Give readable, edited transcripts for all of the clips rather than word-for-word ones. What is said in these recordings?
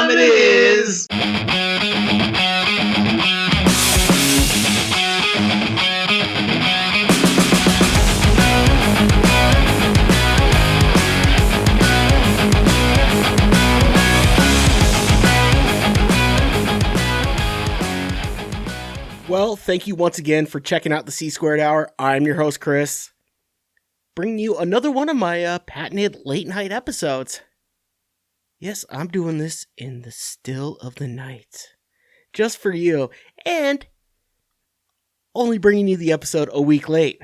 time it is. Well, thank you once again for checking out the C-Squared Hour. I'm your host, Chris, bringing you another one of my patented late night episodes. Yes, I'm doing this in the still of the night, just for you, and only bringing you the episode a week late.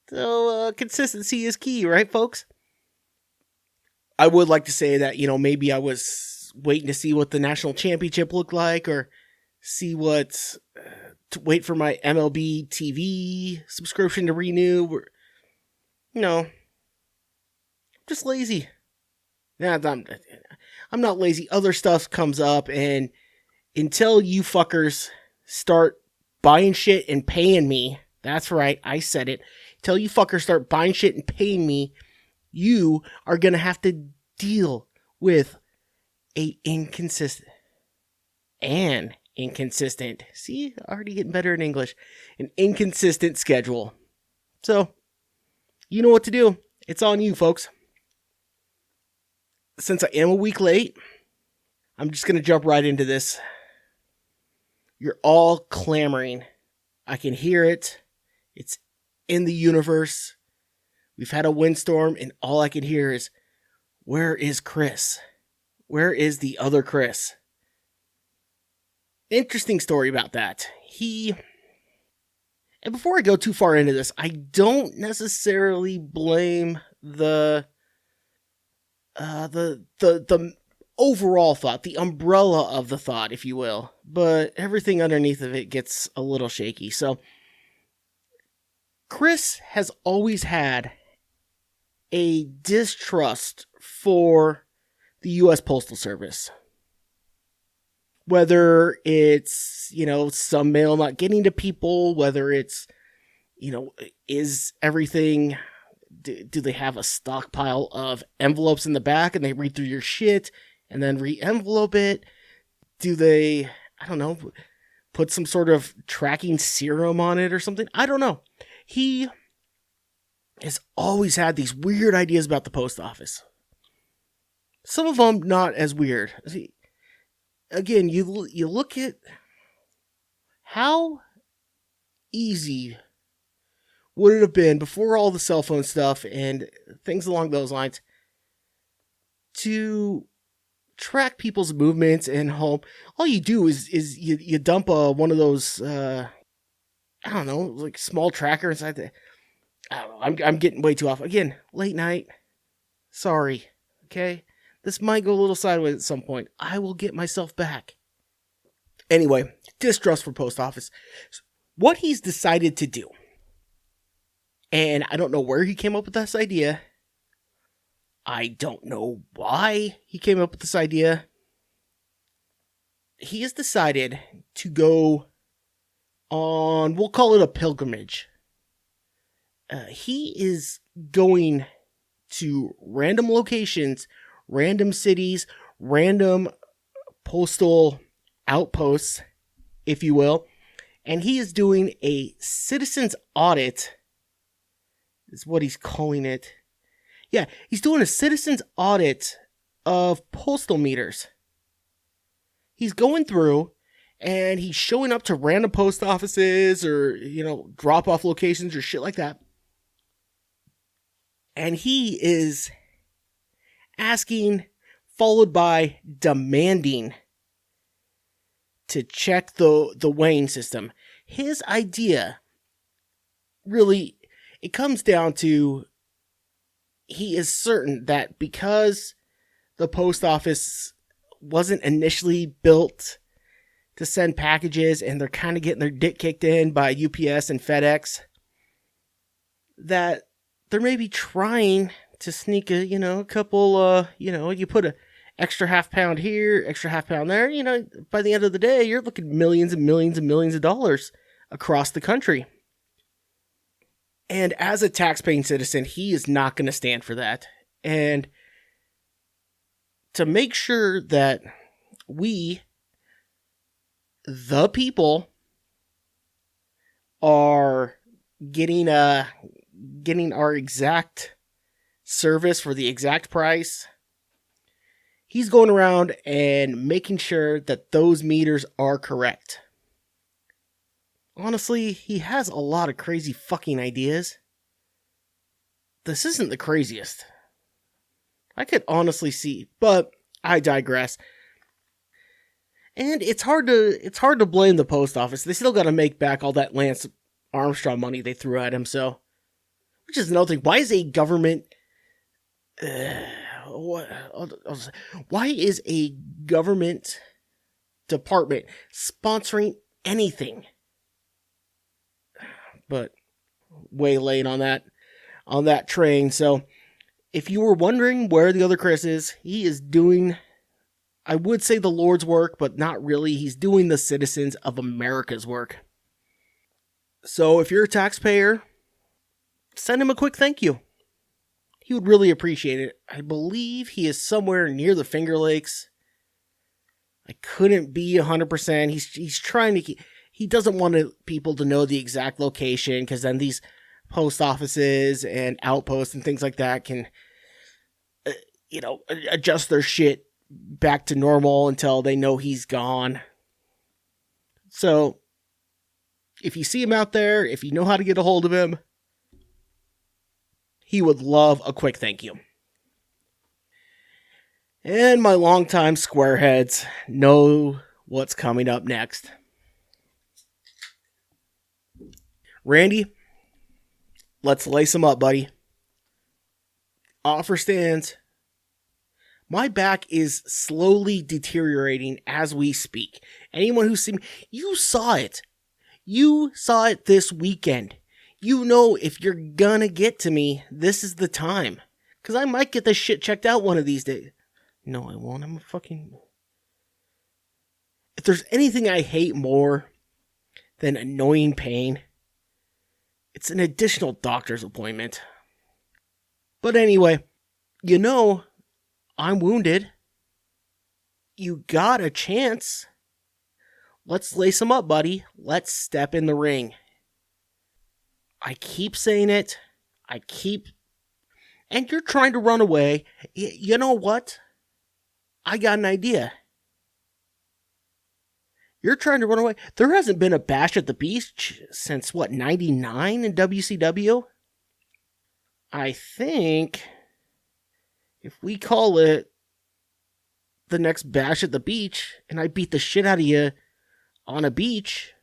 So, consistency is key, right, folks? I would like to say that, maybe I was waiting to see what the national championship looked like, or to wait for my MLB TV subscription to renew. No, just lazy. Nah, I'm not lazy. Other stuff comes up, and until you fuckers start buying shit and paying me, that's right, I said it. Until you fuckers start buying shit and paying me, you are gonna have to deal with an inconsistent, see, already getting better in English, an inconsistent schedule. So, you know what to do. It's on you, folks. Since I am a week late, I'm just going to jump right into this. You're all clamoring. I can hear it. It's in the universe. We've had a windstorm, and all I can hear is, where is Chris? Where is the other Chris? Interesting story about that. And before I go too far into this, I don't necessarily blame the overall thought, the umbrella of the thought, if you will, but everything underneath of it gets a little shaky. So, Chris has always had a distrust for the U.S. Postal Service. Whether it's, some mail not getting to people, whether it's, is everything, do they have a stockpile of envelopes in the back and they read through your shit and then re-envelope it? Do they, put some sort of tracking serum on it or something? I don't know. He has always had these weird ideas about the post office. Some of them not as weird. See, again, you look at how easy would it have been before all the cell phone stuff and things along those lines to track people's movements and home. All you do is you dump one of those like small tracker inside the. I don't know, I'm getting way too off. Again, late night. Sorry, okay. This might go a little sideways at some point. I will get myself back. Anyway, distrust for post office. What he's decided to do, and I don't know where he came up with this idea. I don't know why he came up with this idea. He has decided to go on, we'll call it a pilgrimage. He is going to random locations, random cities, random postal outposts, if you will, and he is doing a citizen's audit, is what he's calling it. Yeah, he's doing a citizen's audit of postal meters. He's going through and he's showing up to random post offices or, drop-off locations or shit like that. And he is asking, followed by demanding, to check the weighing system. His idea, really, it comes down to, he is certain that because the post office wasn't initially built to send packages and they're kind of getting their dick kicked in by UPS and FedEx, that they're maybe trying to sneak a couple, you put a extra half pound here, extra half pound there, by the end of the day, you're looking millions and millions and millions of dollars across the country. And as a tax-paying citizen, he is not going to stand for that. And to make sure that we, the people, are getting our exact service for the exact price. He's going around and making sure that those meters are correct. Honestly, he has a lot of crazy fucking ideas. This isn't the craziest. I could honestly see, but I digress. And it's hard to blame the post office. They still got to make back all that Lance Armstrong money they threw at him. So, which is another thing. Why is a government? Why is a government department sponsoring anything? But way late on that train. So, if you were wondering where the other Chris is, he is doing, I would say, the Lord's work, but not really. He's doing the citizens of America's work. So if you're a taxpayer, send him a quick thank you. He would really appreciate it. I believe he is somewhere near the Finger Lakes. I couldn't be 100%. He's trying to keep, he doesn't want people to know the exact location, because then these post offices and outposts and things like that can, adjust their shit back to normal until they know he's gone. So, if you see him out there, if you know how to get a hold of him, he would love a quick thank you. And my longtime squareheads know what's coming up next. Randy, let's lace him up, buddy. Offer stands. My back is slowly deteriorating as we speak. Anyone who's seen me, you saw it. You saw it this weekend. You know, if you're gonna get to me, this is the time. Because I might get this shit checked out one of these days. No, I won't. I'm a fucking... If there's anything I hate more than annoying pain, it's an additional doctor's appointment. But anyway, I'm wounded. You got a chance. Let's lace him up, buddy. Let's step in the ring. I keep saying it. And you're trying to run away. You know what? I got an idea. You're trying to run away. There hasn't been a Bash at the Beach since, 99 in WCW? I think if we call it the next Bash at the Beach, and I beat the shit out of you on a beach,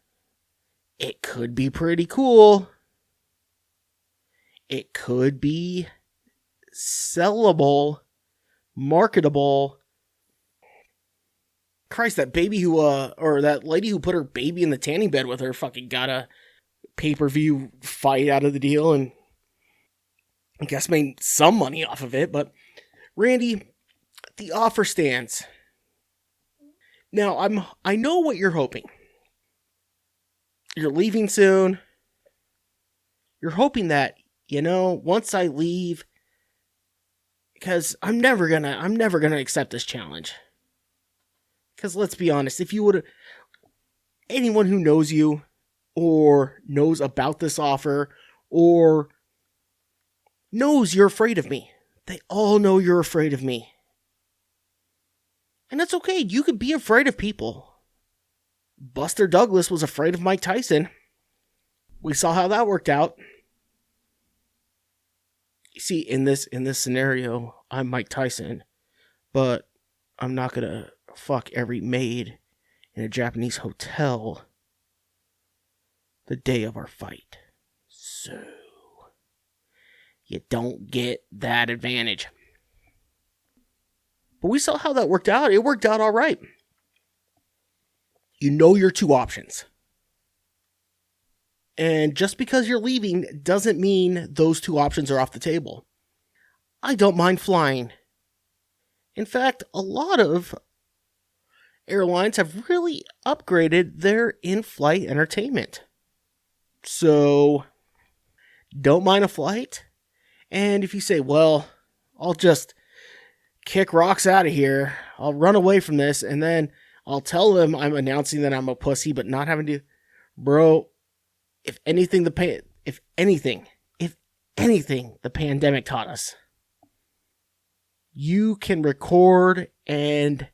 it could be pretty cool. It could be sellable, marketable. Christ, that baby or that lady who put her baby in the tanning bed with her fucking got a pay-per-view fight out of the deal, and I guess made some money off of it. But Randy, the offer stands. Now, I know what you're hoping. You're leaving soon. You're hoping that, once I leave, because I'm never gonna accept this challenge. Because let's be honest, if you would, anyone who knows you, or knows about this offer, or knows you're afraid of me, they all know you're afraid of me. And that's okay, you could be afraid of people. Buster Douglas was afraid of Mike Tyson. We saw how that worked out. You see, in this scenario, I'm Mike Tyson, but I'm not gonna fuck every maid in a Japanese hotel the day of our fight. So, you don't get that advantage. But we saw how that worked out. It worked out all right. You know your two options. And just because you're leaving doesn't mean those two options are off the table. I don't mind flying. In fact, a lot of airlines have really upgraded their in-flight entertainment. So, don't mind a flight. And if you say, well, I'll just kick rocks out of here. I'll run away from this, and then I'll tell them I'm announcing that I'm a pussy, but not having to. Bro, if anything, the pandemic taught us, you can record and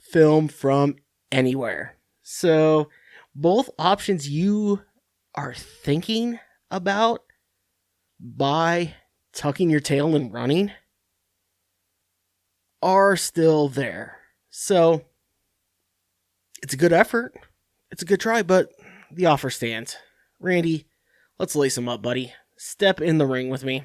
film from anywhere. So both options you are thinking about by tucking your tail and running are still there. So it's a good effort. It's a good try, but the offer stands. Randy, let's lace him up, buddy. Step in the ring with me.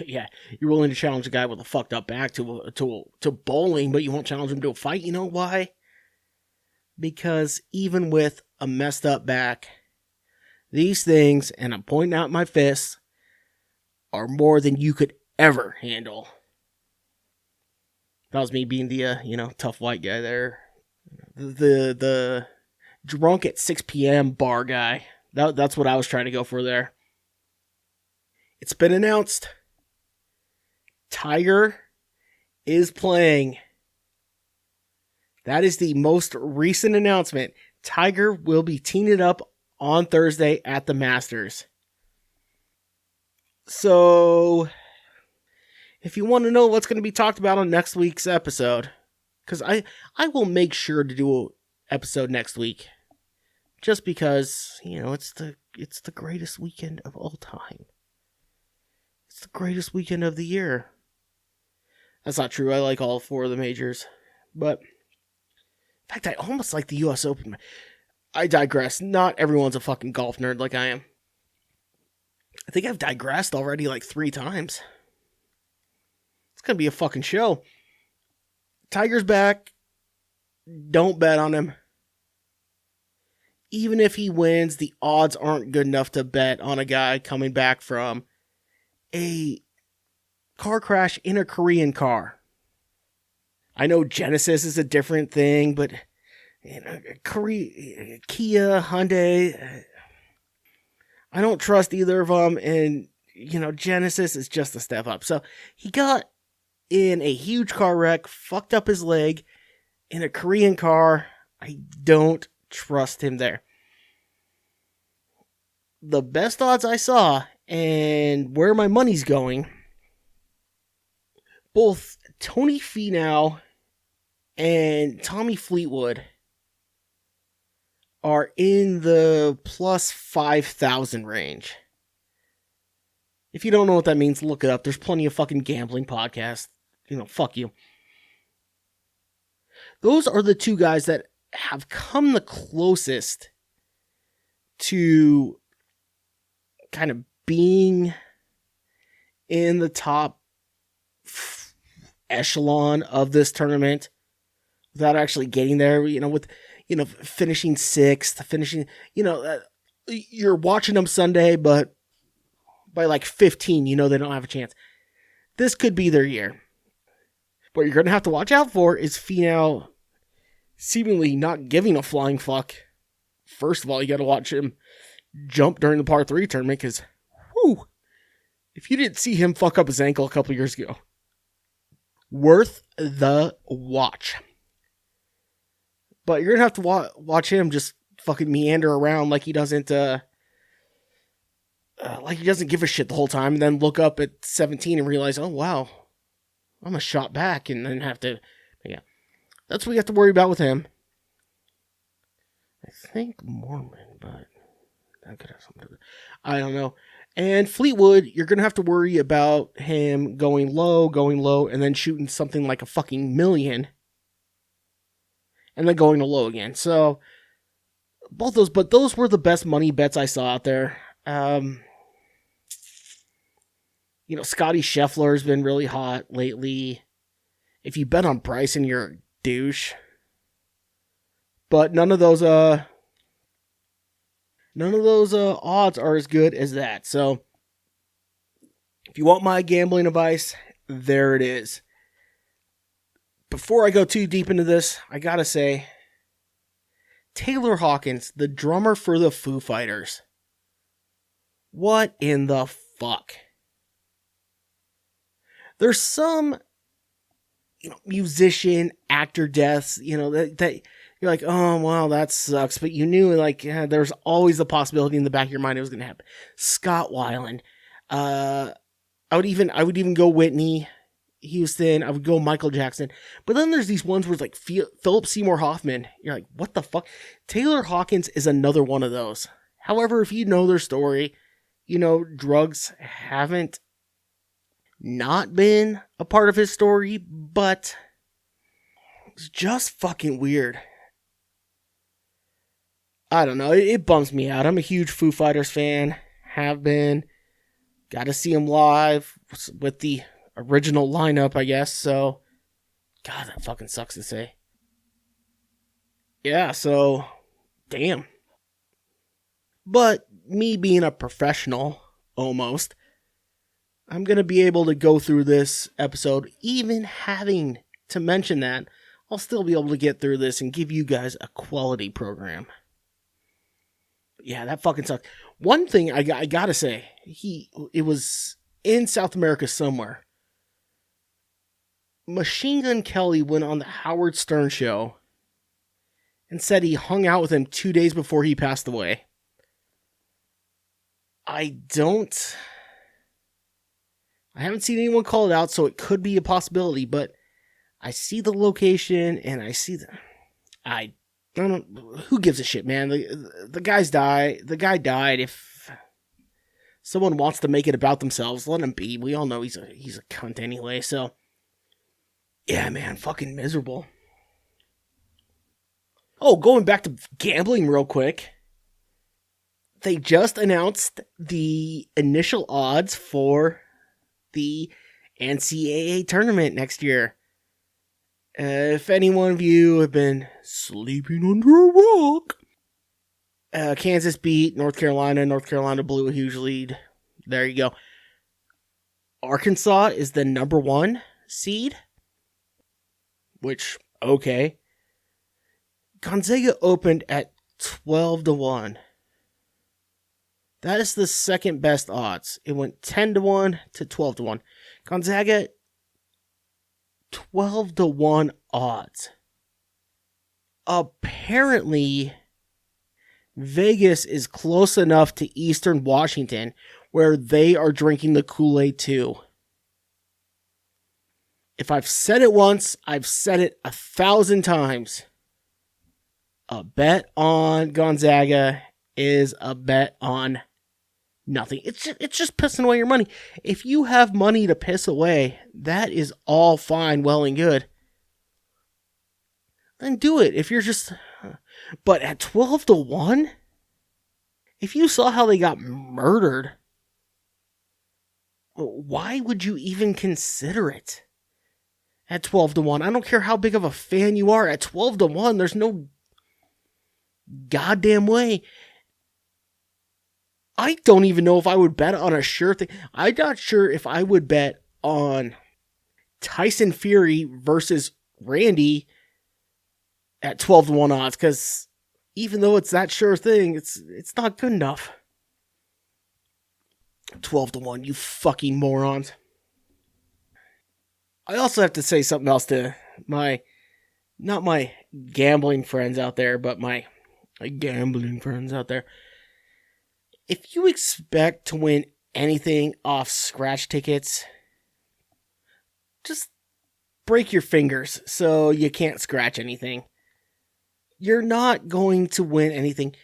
Yeah, you're willing to challenge a guy with a fucked up back to bowling, but you won't challenge him to a fight. You know why? Because even with a messed up back, these things, and I'm pointing out my fists, are more than you could ever handle. That was me being the, tough white guy there. The drunk at 6 p.m. bar guy. That's what I was trying to go for there. It's been announced. Tiger is playing. That is the most recent announcement. Tiger will be teeing it up on Thursday at the Masters. So, if you want to know what's going to be talked about on next week's episode, because I will make sure to do an episode next week, just because, it's the greatest weekend of all time. It's the greatest weekend of the year. That's not true. I like all 4 of the majors. But, in fact, I almost like the U.S. Open. I digress. Not everyone's a fucking golf nerd like I am. I think I've digressed already like 3 times. It's going to be a fucking show. Tiger's back. Don't bet on him. Even if he wins, the odds aren't good enough to bet on a guy coming back from a car crash in a Korean car. I know Genesis is a different thing, but Kia, Hyundai, I don't trust either of them, and Genesis is just a step up. So he got in a huge car wreck, fucked up his leg in a Korean car. I don't trust him there. The best odds I saw, and where my money's going, both Tony Finau and Tommy Fleetwood are in the plus 5,000 range. If you don't know what that means, look it up. There's plenty of fucking gambling podcasts. Fuck you. Those are the 2 guys that have come the closest to kind of being in the top echelon of this tournament without actually getting there, with finishing 6th, you're watching them Sunday, but by like 15, they don't have a chance. This could be their year. What you're going to have to watch out for is Finau seemingly not giving a flying fuck. First of all, you got to watch him jump during the par 3 tournament, because, if you didn't see him fuck up his ankle a couple years ago, worth the watch. But you're going to have to watch him just fucking meander around like he doesn't give a shit the whole time, and then look up at 17 and realize, oh, wow, I'm a shot back, and then have to, that's what we have to worry about with him. I think Mormon, but that could have something to do. I don't know. And Fleetwood, you're going to have to worry about him going low, and then shooting something like a fucking million, and then going to low again. So, both those, but those were the best money bets I saw out there. Scotty Scheffler's been really hot lately. If you bet on Bryson, you're a douche. But none of those odds are as good as that. So, if you want my gambling advice, there it is. Before I go too deep into this, I gotta say, Taylor Hawkins, the drummer for the Foo Fighters. What in the fuck? There's some, musician, actor deaths, that you're like, oh, wow, that sucks. But you knew, like, there's always the possibility in the back of your mind it was going to happen. Scott Weiland. I would even go Whitney Houston. I would go Michael Jackson. But then there's these ones where it's like Philip Seymour Hoffman. You're like, what the fuck? Taylor Hawkins is another one of those. However, if you know their story, drugs haven't not been a part of his story, but it's just fucking weird. I don't know. It bums me out. I'm a huge Foo Fighters fan. Have been. Got to see them live with the original lineup, I guess. So, God, that fucking sucks to say. Yeah, so, damn. But me being a professional, almost, I'm going to be able to go through this episode, even having to mention that. I'll still be able to get through this and give you guys a quality program. Yeah, that fucking sucks. One thing I gotta say, it was in South America somewhere. Machine Gun Kelly went on the Howard Stern show and said he hung out with him 2 days before he passed away. I haven't seen anyone call it out, so it could be a possibility, but I see the location and I see I don't know, who gives a shit, man? The guy died. If someone wants to make it about themselves, let him be. We all know he's a cunt anyway, so yeah, man, fucking miserable. Oh, going back to gambling real quick. They just announced the initial odds for the NCAA tournament next year. If any one of you have been sleeping under a rock, Kansas beat North Carolina. North Carolina blew a huge lead. There you go. Arkansas is the number 1 seed, which, okay. Gonzaga opened at 12-1. That is the second best odds. It went 10-1 to 12-1. Gonzaga, 12-1 odds. Apparently, Vegas is close enough to Eastern Washington where they are drinking the Kool-Aid too. If I've said it once, I've said it 1,000 times. A bet on Gonzaga is a bet on nothing. It's just pissing away your money. If you have money to piss away, that is all fine, well and good. Then do it. If you're just... But at 12-1? If you saw how they got murdered, why would you even consider it? At 12-1, I don't care how big of a fan you are. At 12-1, there's no goddamn way. I don't even know if I would bet on a sure thing. I'm not sure if I would bet on Tyson Fury versus Randy at 12-1 odds, because even though it's that sure thing, it's not good enough. 12-1, you fucking morons. I also have to say something else to not my gambling friends out there, but my gambling friends out there. If you expect to win anything off scratch tickets, just break your fingers so you can't scratch anything. You're not going to win anything.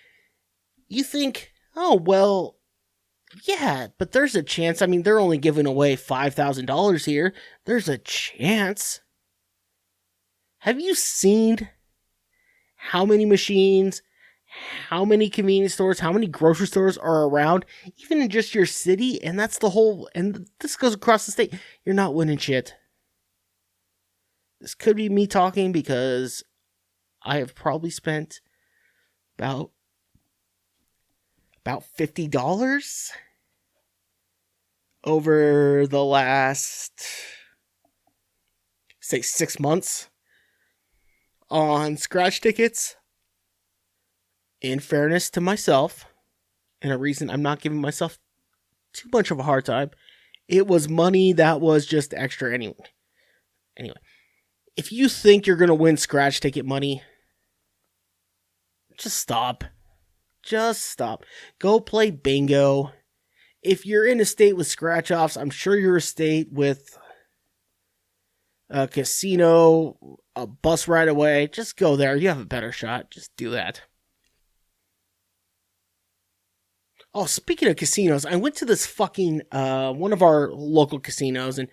You think, oh, well, yeah, but there's a chance. I mean, they're only giving away $5,000 here. There's a chance. Have you seen how many machines, how many convenience stores, how many grocery stores are around, even in just your city? And that's the whole, and this goes across the state. You're not winning shit. This could be me talking because I have probably spent about $50 over the last, say, 6 months on scratch tickets. In fairness to myself, and a reason I'm not giving myself too much of a hard time, It was money that was just extra anyway. Anyway, if you think you're going to win scratch ticket money, just stop. Just stop. Go play bingo. If you're in a state with scratch offs, I'm sure you're a state with a casino, a bus ride away. Just go there. You have a better shot. Just do that. Oh, speaking of casinos, I went to this fucking, one of our local casinos, and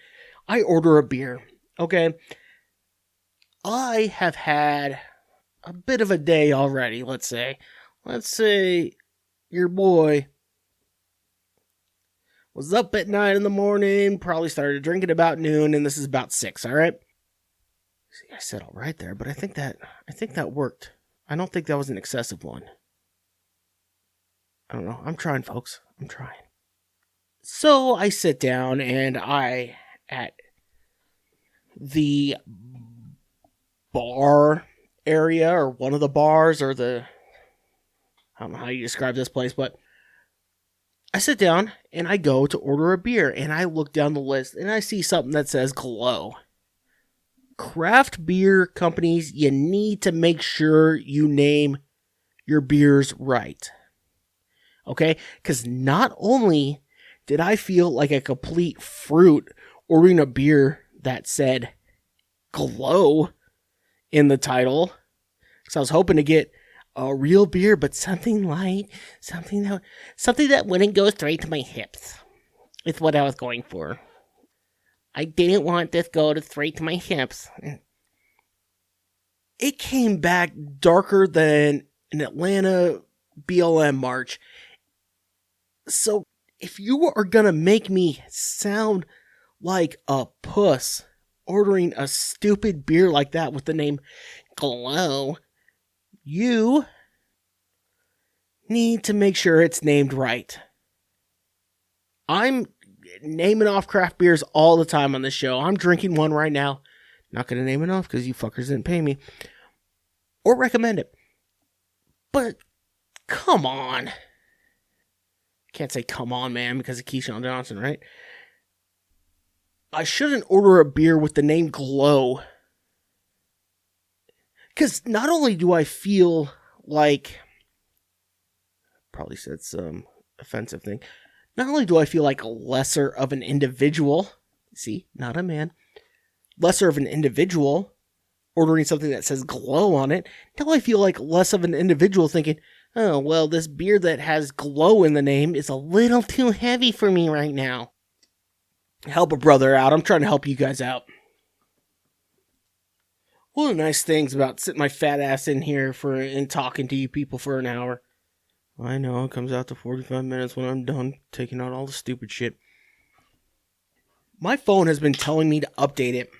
I order a beer. Okay? I have had a bit of a day already, let's say. Let's say your boy was up at 9 in the morning, probably started drinking about noon, and this is about 6, alright? See, I said all right there, but I think that worked. I don't think that was an excessive one. I don't know. I'm trying, folks. I'm trying. So I sit down and at the bar area, or one of the bars, or I don't know how you describe this place, but I sit down and I go to order a beer, and I look down the list and I see something that says Glow. Craft beer companies, you need to make sure you name your beers right. Okay? Because not only did I feel like a complete fruit ordering a beer that said Glow in the title, because I was hoping to get a real beer, but something light, something that wouldn't go straight to my hips. It's what I was going for. I didn't want this go straight to my hips. It came back darker than an Atlanta BLM march. So, if you are gonna make me sound like a puss ordering a stupid beer like that with the name Glow, you need to make sure it's named right. I'm naming off craft beers all the time on this show. I'm drinking one right now. Not gonna name it off because you fuckers didn't pay me or recommend it. But, come on. Can't say come on, man, because of Keyshawn Johnson, right? I shouldn't order a beer with the name Glow. Because not only do I feel like, probably said some offensive thing, not only do I feel like lesser of an individual, see, not a man, lesser of an individual ordering something that says Glow on it, now I feel like less of an individual thinking, oh, well, this beer that has Glow in the name is a little too heavy for me right now. Help a brother out. I'm trying to help you guys out. One of the nice things about sitting my fat ass in here and talking to you people for an hour. I know, it comes out to 45 minutes when I'm done taking out all the stupid shit. My phone has been telling me to update it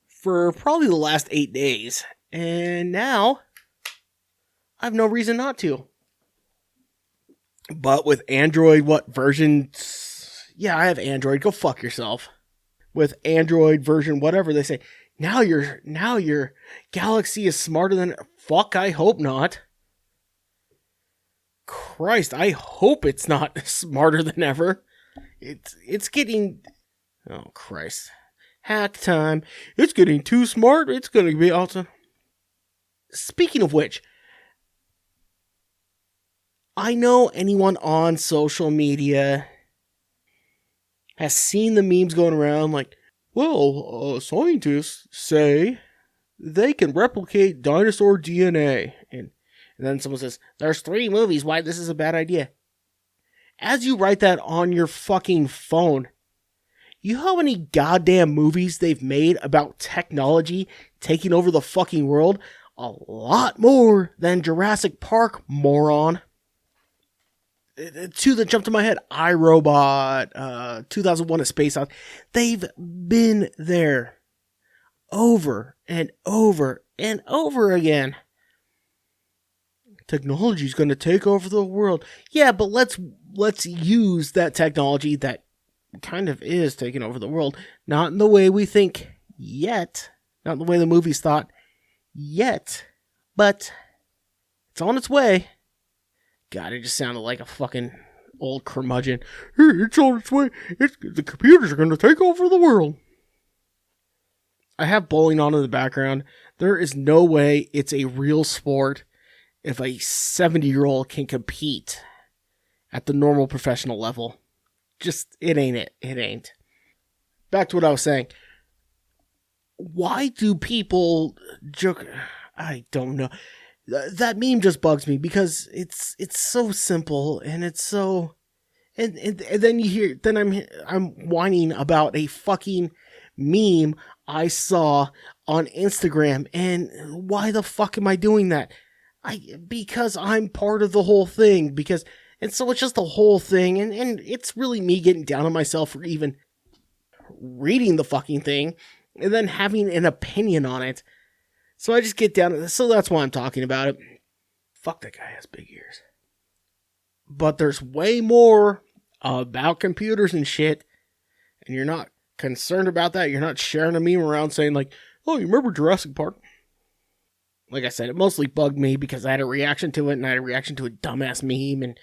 for probably the last 8 days. And now I have no reason not to. But with Android, what version? Yeah, I have Android. Go fuck yourself. With Android version, whatever they say. Now your Galaxy is smarter than... Fuck, I hope not. Christ, I hope it's not smarter than ever. It's getting... Oh, Christ. Hack time. It's getting too smart. It's going to be awesome. Speaking of which, I know anyone on social media has seen the memes going around like, well, scientists say they can replicate dinosaur DNA. And then someone says, there's 3 movies why this is a bad idea. As you write that on your fucking phone, you know how many goddamn movies they've made about technology taking over the fucking world? A lot more than Jurassic Park, moron. 2 that jumped to my head, iRobot, 2001: A Space Odyssey. They've been there over and over and over again. Technology's going to take over the world. Yeah, but let's use that technology that kind of is taking over the world. Not in the way we think yet. Not in the way the movies thought yet. But it's on its way. God, it just sounded like a fucking old curmudgeon. It's on its way. The computers are going to take over the world. I have bowling on in the background. There is no way it's a real sport if a 70-year-old can compete at the normal professional level. Just, it ain't it. It ain't. Back to what I was saying. Why do people joke? I don't know. That meme just bugs me because it's so simple and it's so, and then you hear, then I'm whining about a fucking meme I saw on Instagram, and why the fuck am I doing that? Because I'm part of the whole thing, and so it's just the whole thing, and it's really me getting down on myself for even reading the fucking thing, and then having an opinion on it. So I just get down, so that's why I'm talking about it. Fuck, that guy has big ears. But there's way more about computers and shit, and you're not concerned about that. You're not sharing a meme around saying like, oh, you remember Jurassic Park? Like I said, it mostly bugged me because I had a reaction to it, and I had a reaction to a dumbass meme, and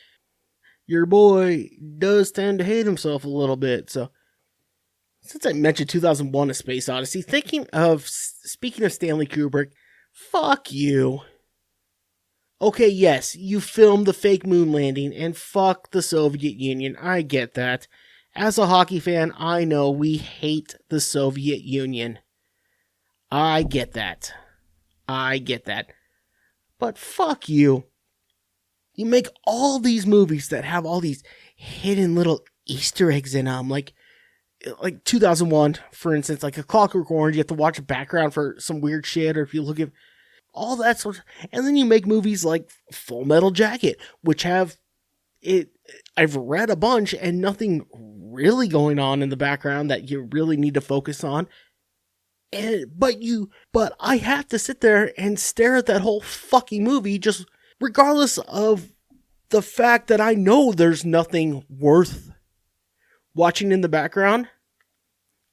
your boy does tend to hate himself a little bit. So since I mentioned 2001: A Space Odyssey, speaking of Stanley Kubrick, fuck you. Okay, yes, you filmed the fake moon landing, and fuck the Soviet Union. I get that. As a hockey fan, I know we hate the Soviet Union. I get that. But fuck you. You make all these movies that have all these hidden little Easter eggs in them, like 2001, for instance, like A Clockwork Orange. You have to watch a background for some weird shit, or if you look at all that sort of, and then you make movies like Full Metal Jacket, which have it. I've read a bunch and nothing really going on in the background that you really need to focus on. But I have to sit there and stare at that whole fucking movie, just regardless of the fact that I know there's nothing worth watching in the background.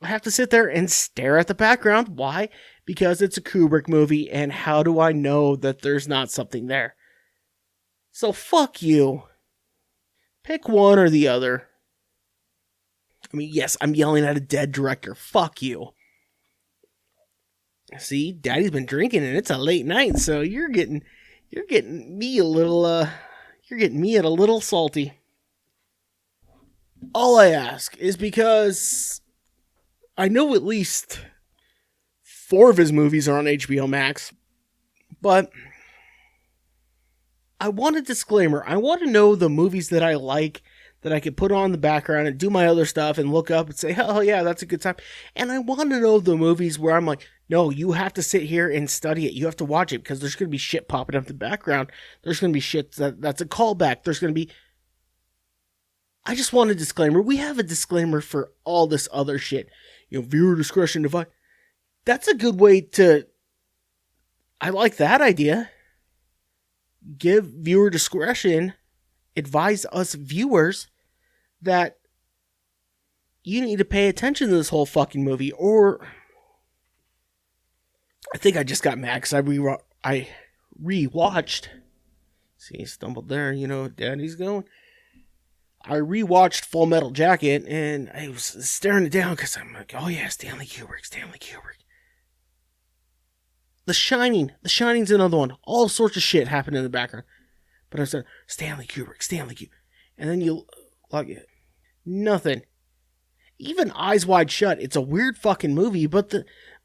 I have to sit there and stare at the background. Why? Because it's a Kubrick movie, and how do I know that there's not something there? So fuck you. Pick one or the other. I mean, yes, I'm yelling at a dead director. Fuck you. See, Daddy's been drinking and it's a late night, so you're getting me a little you're getting me at a little salty. All I ask is because I know at least 4 of his movies are on HBO Max, but I want a disclaimer. I want to know the movies that I like, that I could put on in the background and do my other stuff and look up and say, oh yeah, that's a good time. And I want to know the movies where I'm like, no, you have to sit here and study it. You have to watch it because there's going to be shit popping up in the background. There's going to be shit that's a callback. There's going to be... I just want a disclaimer. We have a disclaimer for all this other shit. Viewer discretion advised. That's a good way to... I like that idea. Give viewer discretion. Advise us viewers that you need to pay attention to this whole fucking movie. Or... I think I just got mad because I rewatched. See, stumbled there. Daddy's going. I rewatched Full Metal Jacket, and I was staring it down because I'm like, oh yeah, Stanley Kubrick. The Shining's another one. All sorts of shit happened in the background. But I said, Stanley Kubrick. And then you log it. Nothing. Even Eyes Wide Shut. It's a weird fucking movie, but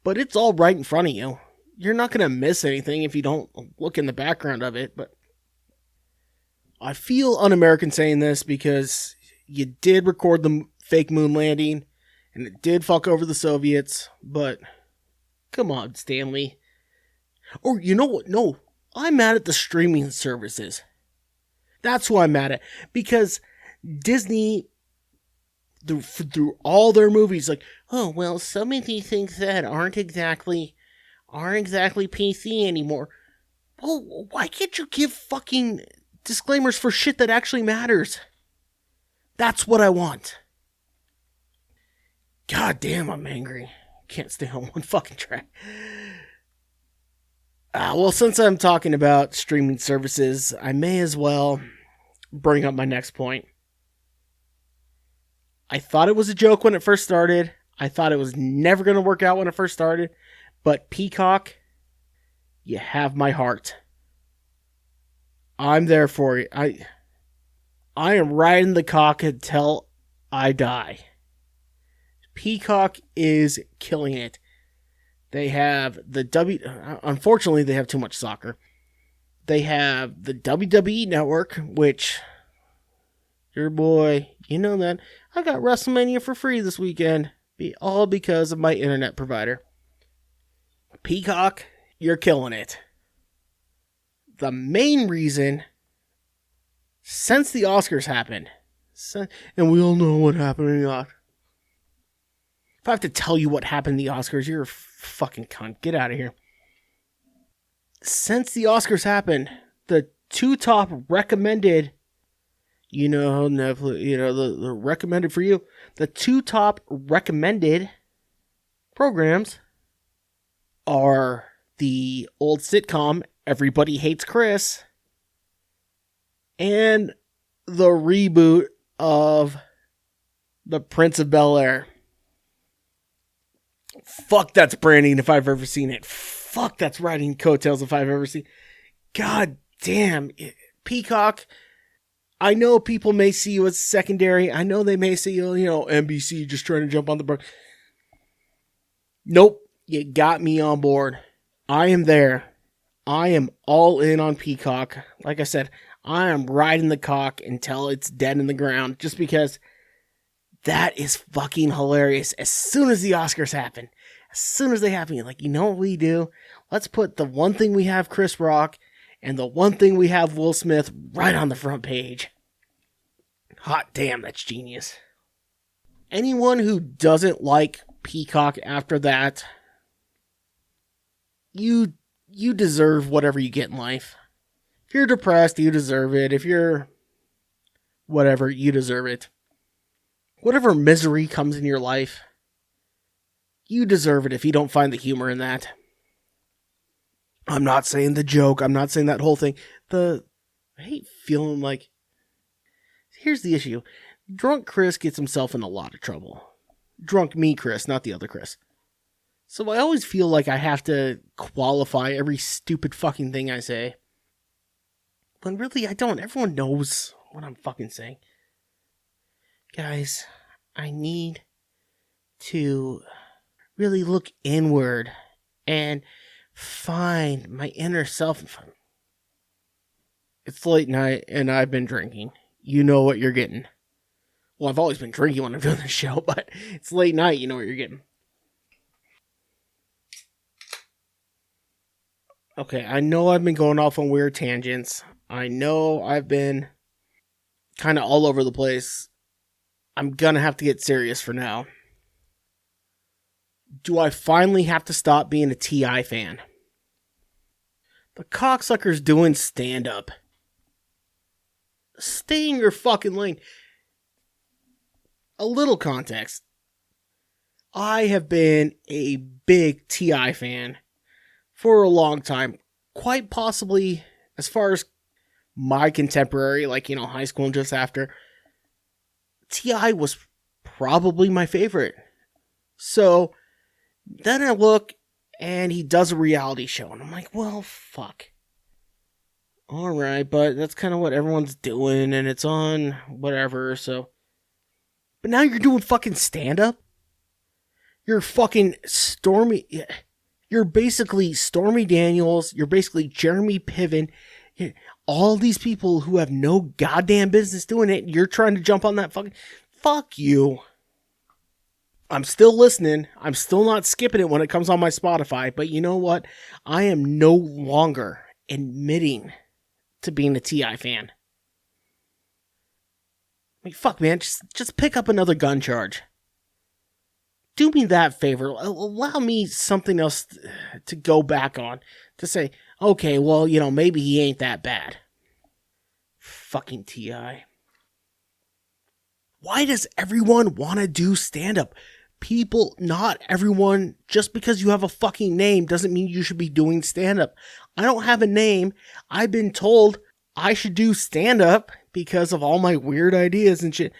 it's all right in front of you. You're not going to miss anything if you don't look in the background of it, but I feel un-American saying this because you did record the fake moon landing, and it did fuck over the Soviets, but come on, Stanley. Or you know what? No, I'm mad at the streaming services. That's who I'm mad at, because Disney... Through all their movies, like, oh well, some of these things that aren't exactly PC anymore. Well, why can't you give fucking disclaimers for shit that actually matters? That's what I want. God damn, I'm angry. Can't stay on one fucking track. Well, since I'm talking about streaming services, I may as well bring up my next point. I thought it was a joke when it first started. I thought it was never going to work out when it first started. But Peacock, you have my heart. I'm there for you. I am riding the cock until I die. Peacock is killing it. They have unfortunately, they have too much soccer. They have the WWE Network, which, your boy, you know that. I got WrestleMania for free this weekend. All because of my internet provider. Peacock, you're killing it. The main reason, since the Oscars happened, and we all know what happened in the Oscars. If I have to tell you what happened in the Oscars, you're a fucking cunt. Get out of here. Since the Oscars happened, the two top recommended, Netflix, the recommended for you, the two top recommended programs are the old sitcom Everybody Hates Chris and the reboot of The Prince of Bel-Air. Fuck, that's branding if I've ever seen it. Fuck, that's riding coattails if I've ever seen. God damn. Peacock, I know people may see you as secondary. I know they may see you, NBC just trying to jump on the board. Nope, you got me on board. I am there. I am all in on Peacock. Like I said, I am riding the cock until it's dead in the ground just because that is fucking hilarious. As soon as the Oscars happen, as soon as they happen, you're like, you know what we do? Let's put the one thing we have Chris Rock and the one thing we have Will Smith right on the front page. Hot damn, that's genius. Anyone who doesn't like Peacock after that, you deserve whatever you get in life. If you're depressed, you deserve it. If you're whatever, you deserve it. Whatever misery comes in your life, you deserve it if you don't find the humor in that. I'm not saying the joke. I'm not saying that whole thing. I hate feeling like... Here's the issue. Drunk Chris gets himself in a lot of trouble. Drunk me Chris, not the other Chris. So I always feel like I have to qualify every stupid fucking thing I say. When really I don't. Everyone knows what I'm fucking saying. Guys, I need to really look inward and find my inner self. It's late night and I've been drinking. You know what you're getting. Well, I've always been drinking when I'm doing this show, but it's late night, you know what you're getting. Okay, I know I've been going off on weird tangents. I know I've been kind of all over the place. I'm gonna have to get serious for now. Do I finally have to stop being a T.I. fan? The cocksucker's doing stand-up. Stay in your fucking lane. A little context. I have been a big T.I. fan for a long time. Quite possibly, as far as my contemporary, like, high school and just after, T.I. was probably my favorite. So, then I look, and he does a reality show, and I'm like, well, fuck. Alright, but that's kind of what everyone's doing, and it's on whatever, so. But now you're doing fucking stand-up? You're fucking Stormy. You're basically Stormy Daniels. You're basically Jeremy Piven. All these people who have no goddamn business doing it. You're trying to jump on that fucking. Fuck you. I'm still listening. I'm still not skipping it when it comes on my Spotify. But you know what? I am no longer admitting to being a T.I. fan. I mean, fuck, man. Just pick up another gun charge. Do me that favor. Allow me something else to go back on. To say, okay, well, maybe he ain't that bad. Fucking T.I. Why does everyone want to do stand-up? Not everyone, just because you have a fucking name doesn't mean you should be doing stand-up. I don't have a name. I've been told I should do stand-up because of all my weird ideas and shit.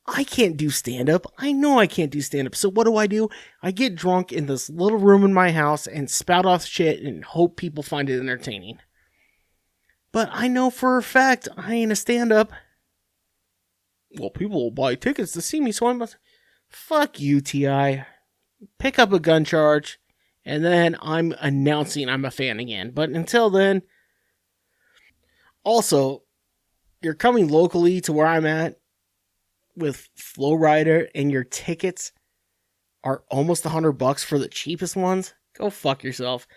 I can't do stand-up. I know I can't do stand-up. So what do? I get drunk in this little room in my house and spout off shit and hope people find it entertaining. But I know for a fact I ain't a stand-up. Well, people will buy tickets to see me, so I must... Fuck you, T.I. Pick up a gun charge, and then I'm announcing I'm a fan again. But until then... Also, you're coming locally to where I'm at with Flowrider, and your tickets are almost $100 for the cheapest ones. Go fuck yourself.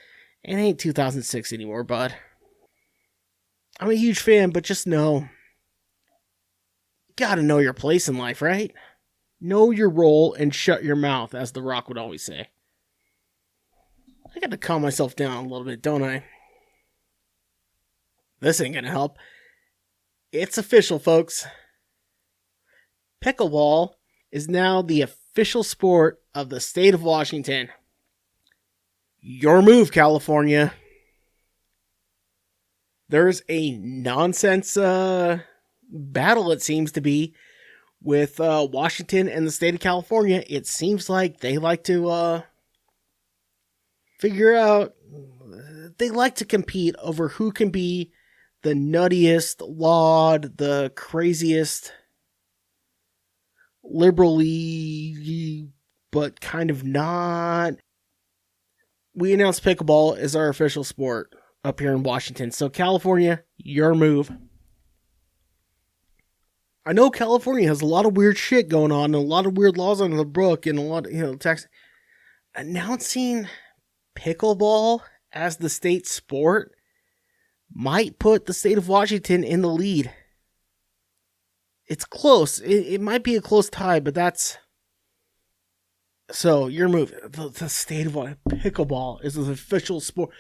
It ain't 2006 anymore, bud. I'm a huge fan, but just know, gotta know your place in life, right? Know your role and shut your mouth, as The Rock would always say. I got to calm myself down a little bit, don't I? This ain't gonna help. It's official, folks. Pickleball is now the official sport of the state of Washington. Your move, California. There's a nonsense battle, it seems to be, with Washington and the state of California. It seems like they like to figure out, they like to compete over who can be the nuttiest, laud, the craziest, liberally, but kind of not. We announced pickleball as our official sport up here in Washington. So California, your move. I know California has a lot of weird shit going on and a lot of weird laws on the book and a lot of, tax. Announcing pickleball as the state sport might put the state of Washington in the lead. It's close. It might be a close tie, but that's... So, your move. The state of pickleball is the official sport.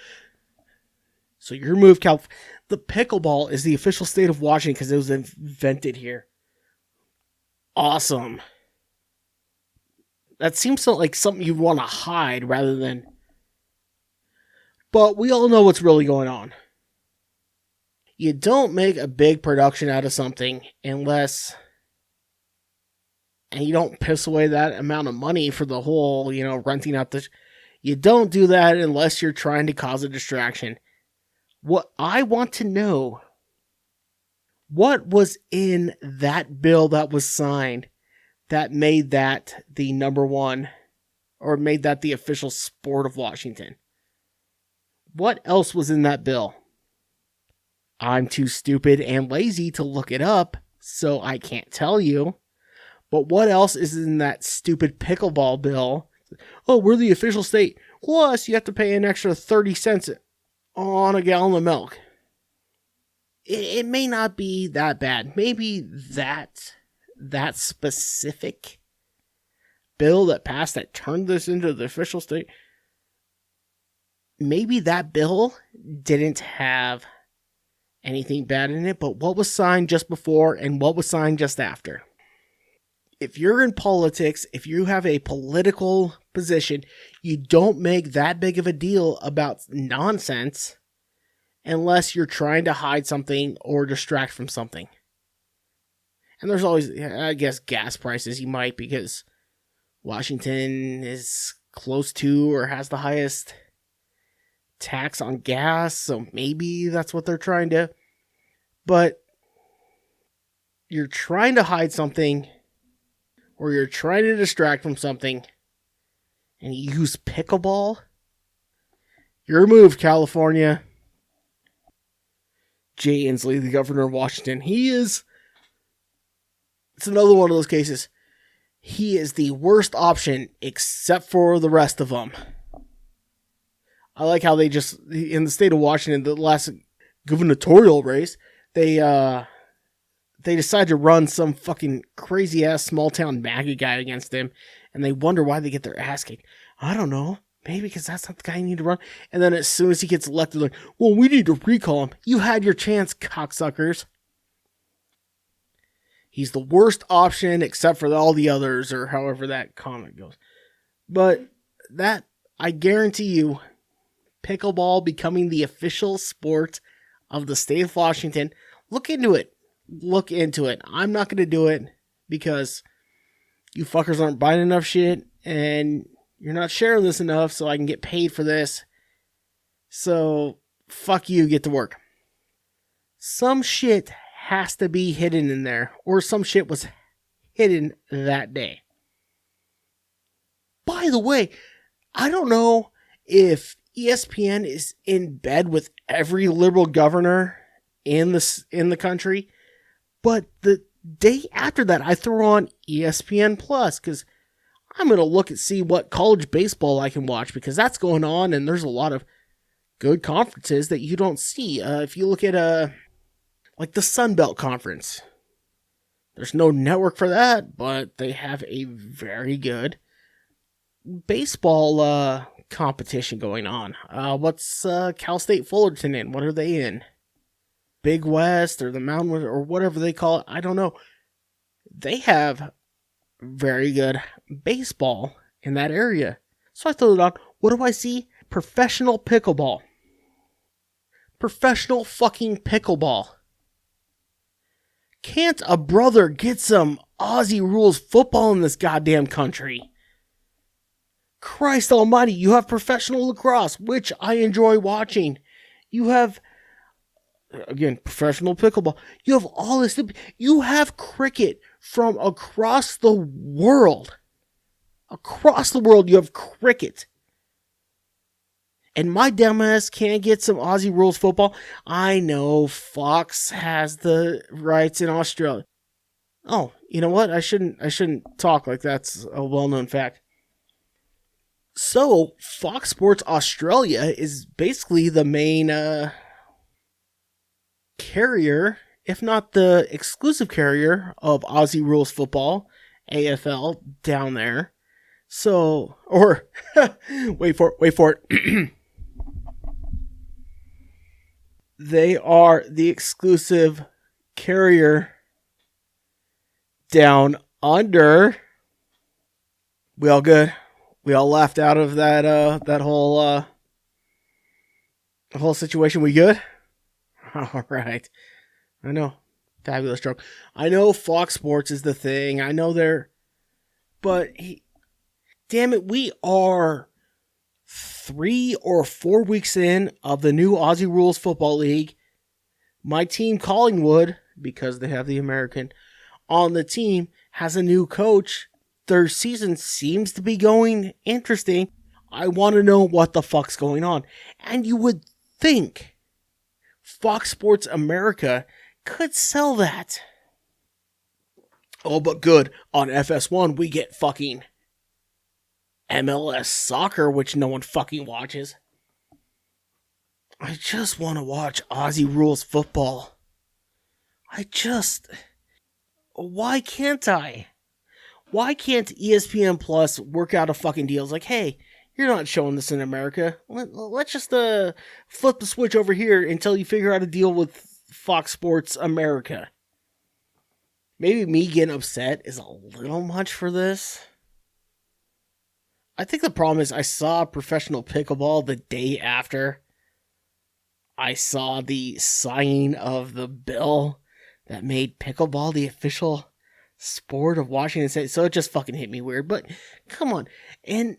So, your move, the pickleball is the official state of Washington because it was invented here. Awesome. That seems like something you'd want to hide rather than... But we all know what's really going on. You don't make a big production out of something unless... And you don't piss away that amount of money for the whole, renting out the... You don't do that unless you're trying to cause a distraction. What I want to know, what was in that bill that was signed that made that the number one, or made that the official sport of Washington? What else was in that bill? I'm too stupid and lazy to look it up, so I can't tell you. But what else is in that stupid pickleball bill? Oh, we're the official state. Plus, you have to pay an extra 30 cents on a gallon of milk. It may not be that bad. Maybe that specific bill that passed that turned this into the official state, maybe that bill didn't have anything bad in it, but what was signed just before and what was signed just after? If you're in politics, if you have a political position, you don't make that big of a deal about nonsense unless you're trying to hide something or distract from something. And there's always, I guess, gas prices. You might, because Washington is close to or has the highest tax on gas, so maybe that's what they're trying to. But you're trying to hide something, or you're trying to distract from something, and you use pickleball? Your move, California. Jay Inslee, the governor of Washington, it's another one of those cases. He is the worst option except for the rest of them. I like how they just, in the state of Washington, the last gubernatorial race, they decide to run some fucking crazy ass small town MAGA guy against him, and they wonder why they get their ass kicked. I don't know. Maybe because that's not the guy you need to run. And then as soon as he gets elected, like, well, we need to recall him. You had your chance, cocksuckers. He's the worst option except for all the others, or however that comment goes. But that, I guarantee you, pickleball becoming the official sport of the state of Washington. Look into it. I'm not going to do it because You fuckers aren't buying enough shit, and you're not sharing this enough so I can get paid for this. So, fuck you, get to work. Some shit has to be hidden in there, or some shit was hidden that day. By the way, I don't know if ESPN is in bed with every liberal governor in the country, but the day after that, I threw on ESPN Plus because I'm going to look and see what college baseball I can watch, because that's going on and there's a lot of good conferences that you don't see. If you look at like the Sun Belt Conference, there's no network for that, but they have a very good baseball competition going on. What's Cal State Fullerton in? What are they in? Big West or the Mountain West or whatever they call it. I don't know. They have very good baseball in that area. So I threw it on. What do I see? Professional pickleball. Professional fucking pickleball. Can't a brother get some Aussie rules football in this goddamn country? Christ almighty, you have professional lacrosse, which I enjoy watching. You have, again, professional pickleball. You have all this. You have cricket from across the world. Across the world, you have cricket. And my dumbass can't get some Aussie rules football. I know Fox has the rights in Australia. Oh, you know what? I shouldn't talk like that's a well-known fact. So, Fox Sports Australia is basically the main carrier, if not the exclusive carrier, of Aussie Rules Football, AFL, down there. So, or, wait for it. They are the exclusive carrier down under. We all good? We all laughed out of that whole situation. We good? All right. I know. Fabulous joke. I know Fox Sports is the thing. I know but damn it, we are 3 or 4 weeks in of the new Aussie Rules Football League. My team, Collingwood, because they have the American on the team, has a new coach. Their season seems to be going interesting. I want to know what the fuck's going on. And you would think Fox Sports America could sell that. Oh, but good. On FS1, we get fucking MLS soccer, which no one fucking watches. I just want to watch Aussie Rules football. Why can't I? Why can't ESPN Plus work out a fucking deal? It's like, hey, you're not showing this in America. Let's just flip the switch over here until you figure out a deal with Fox Sports America. Maybe me getting upset is a little much for this. I think the problem is I saw professional pickleball the day after I saw the signing of the bill that made pickleball the official sport of Washington State. So it just fucking hit me weird. But come on. And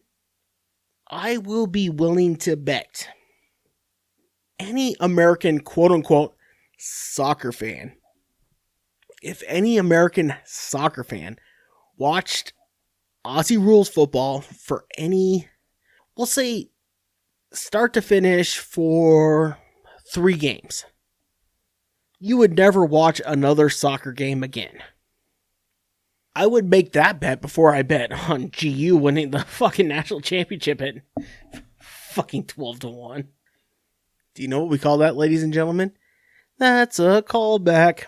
I will be willing to bet any American quote-unquote soccer fan, if any American soccer fan watched Aussie Rules football for any, we'll say, start to finish for 3 games, you would never watch another soccer game again. I would make that bet before I bet on GU winning the fucking national championship at fucking 12-1. Do you know what we call that, ladies and gentlemen? That's a callback.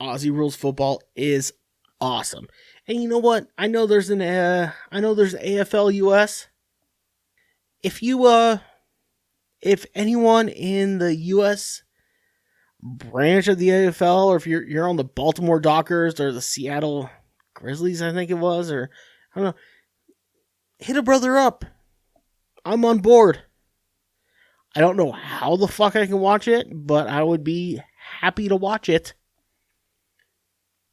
Aussie Rules football is awesome. And you know what? I know there's AFL US. If anyone in the US branch of the AFL, or if you're on the Baltimore Dockers or the Seattle Grizzlies, I think it was, or I don't know, hit a brother up. I'm on board. I don't know how the fuck I can watch it, but I would be happy to watch it.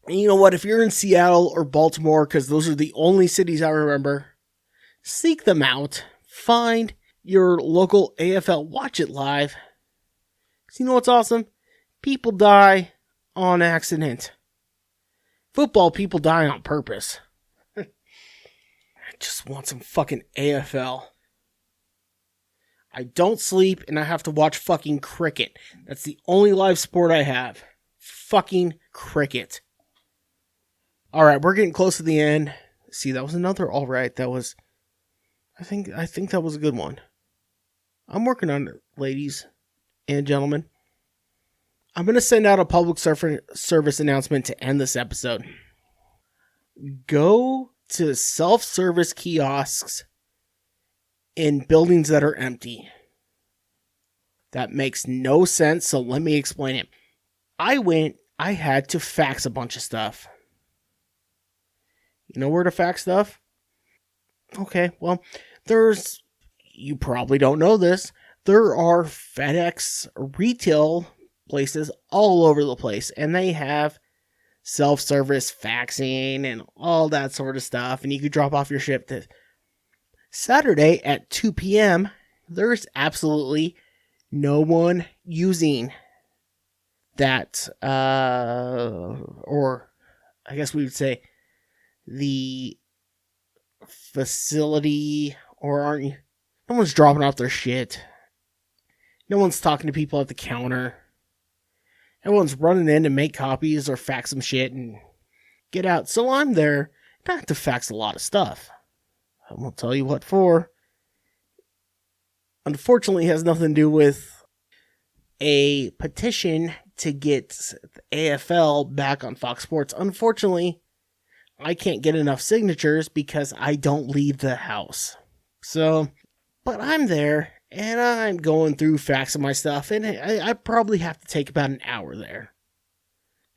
And you know what? If you're in Seattle or Baltimore, because those are the only cities I remember, seek them out. Find your local AFL. Watch it live. Because you know what's awesome? People die on accident. Football, people die on purpose. I just want some fucking AFL. I don't sleep and I have to watch fucking cricket. That's the only live sport I have. Fucking cricket. Alright, we're getting close to the end. See, that was another alright. That was... I think that was a good one. I'm working on it, ladies and gentlemen. I'm going to send out a public service announcement to end this episode. Go to self-service kiosks in buildings that are empty. That makes no sense, so let me explain it. I had to fax a bunch of stuff. You know where to fax stuff? Okay, well, you probably don't know this, there are FedEx retail places all over the place, and they have self-service faxing and all that sort of stuff, and you can drop off your ship to Saturday at 2 p.m. There's absolutely no one using that, or I guess we would say the facility, or aren't you? No one's dropping off their shit. No one's talking to people at the counter. Everyone's running in to make copies or fax some shit and get out. So I'm there. I have to fax a lot of stuff. I won't tell you what for. Unfortunately, it has nothing to do with a petition to get the AFL back on Fox Sports. Unfortunately, I can't get enough signatures because I don't leave the house. So, but I'm there, and I'm going through faxing my stuff, and I probably have to take about an hour there.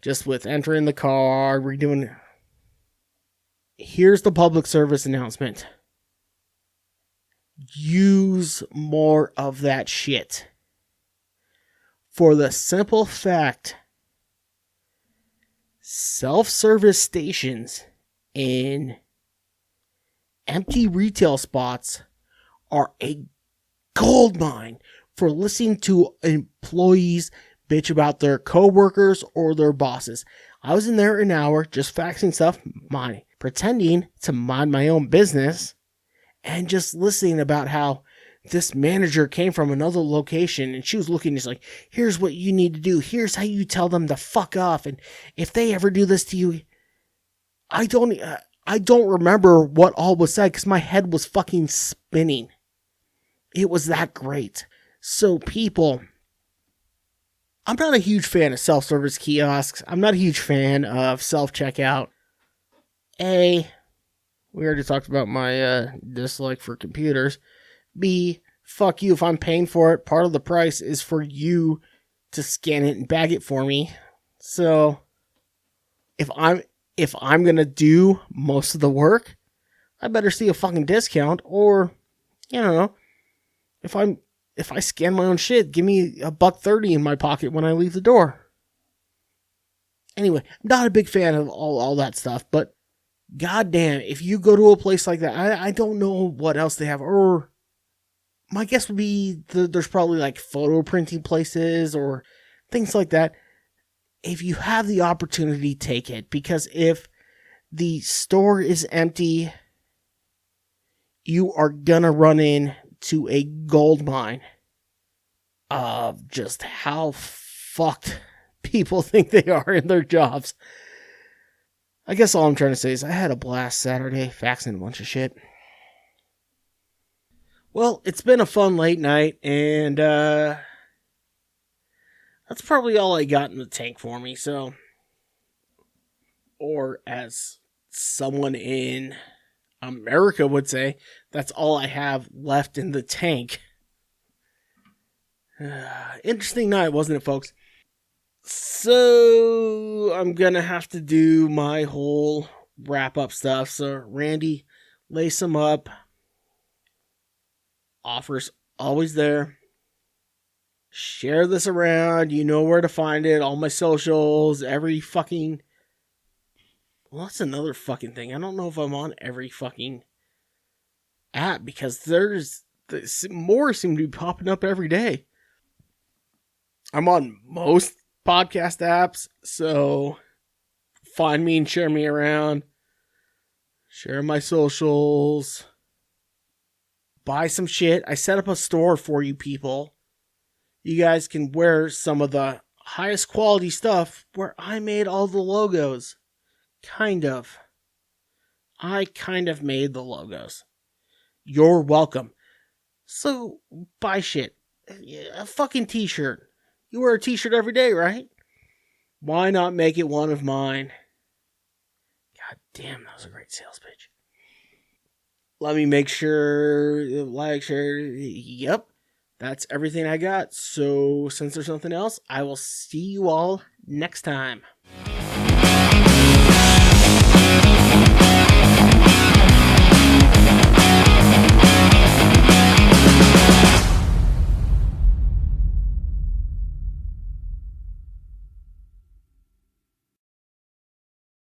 Just with entering the car, redoing... Here's the public service announcement. Use more of that shit. For the simple fact, self-service stations in empty retail spots are a gold mine for listening to employees bitch about their coworkers or their bosses. I was in there an hour just faxing stuff, pretending to mind my own business, and just listening about how this manager came from another location and she was looking, just like, here's what you need to do. Here's how you tell them to fuck off. And if they ever do this to you, I don't remember what all was said because my head was fucking spinning. It was that great. So people, I'm not a huge fan of self-service kiosks. I'm not a huge fan of self-checkout. We already talked about my dislike for computers. B, fuck you if I'm paying for it. Part of the price is for you to scan it and bag it for me. So if I'm gonna do most of the work, I better see a fucking discount, or you know, if I scan my own shit, give me $1.30 in my pocket when I leave the door. Anyway, I'm not a big fan of all that stuff, but goddamn, if you go to a place like that, I don't know what else they have, or my guess would be there's probably like photo printing places or things like that. If you have the opportunity, take it, because if the store is empty, you are gonna run into a gold mine of just how fucked people think they are in their jobs. I guess all I'm trying to say is I had a blast Saturday faxing a bunch of shit. Well, it's been a fun late night, and that's probably all I got in the tank for me, so... Or as someone in America would say, that's all I have left in the tank. Interesting night, wasn't it, folks? So, I'm gonna have to do my whole wrap-up stuff, so Randy, lace them up. Offers always there. Share this around. You know where to find it. All my socials. Every fucking Well, that's another fucking thing. I don't know if I'm on every fucking app because there's more seem to be popping up every day. I'm on most podcast apps, so find me and share me around. Share my socials. Buy some shit. I set up a store for you people. You guys can wear some of the highest quality stuff where I made all the logos. Kind of. I kind of made the logos. You're welcome. So, buy shit. A fucking t-shirt. You wear a t-shirt every day, right? Why not make it one of mine? God damn, that was a great sales pitch. Let me make sure, like, share. Yep. That's everything I got. So, since there's nothing else, I will see you all next time.